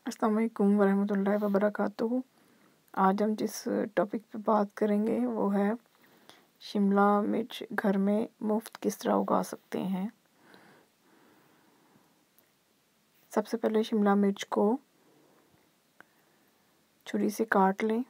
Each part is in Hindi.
अस्सलाम वालेकुम वरहमतुल्लाहि वबरकातुहू। आज हम जिस टॉपिक पे बात करेंगे वो है शिमला मिर्च घर में मुफ्त किस तरह उगा सकते हैं। सबसे पहले शिमला मिर्च को छुरी से काट लें।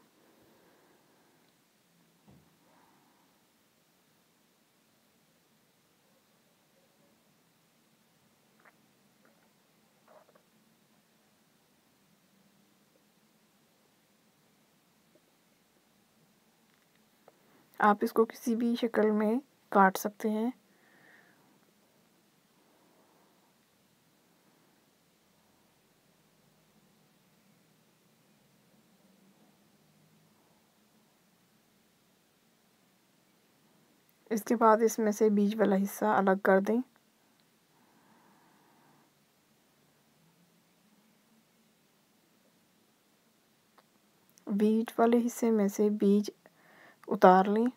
आप इसको किसी भी शक्ल में काट सकते हैं। इसके बाद इसमें से बीज वाला हिस्सा अलग कर दें। बीज वाले हिस्से में से बीज उतार लें।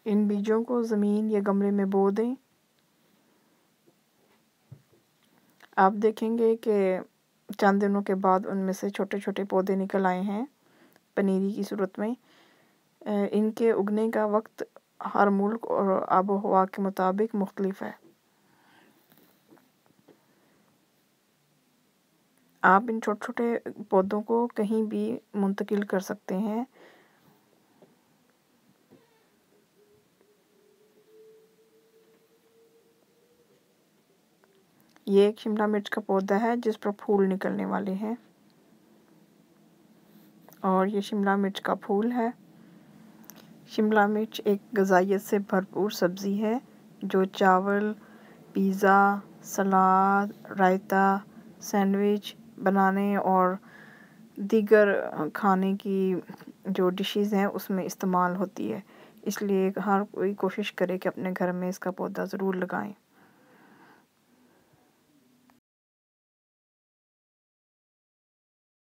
इन बीजों को ज़मीन या गमले में बो दें। आप देखेंगे कि चंद दिनों के बाद उनमें से छोटे छोटे पौधे निकल आए हैं पनीरी की सूरत में। इनके उगने का वक्त हर मुल्क और आबो हवा के मुताबिक मुख्तलिफ है। आप इन छोटे छोटे पौधों को कहीं भी मुंतकिल कर सकते हैं। ये एक शिमला मिर्च का पौधा है जिस पर फूल निकलने वाले हैं और ये शिमला मिर्च का फूल है। शिमला मिर्च एक ग़िज़ाइयत से भरपूर सब्ज़ी है जो चावल, पिज़्ज़ा, सलाद, रायता, सैंडविच बनाने और दीगर खाने की जो डिशेस हैं उसमें इस्तेमाल होती है। इसलिए हर कोई कोशिश करे कि अपने घर में इसका पौधा ज़रूर लगाएं।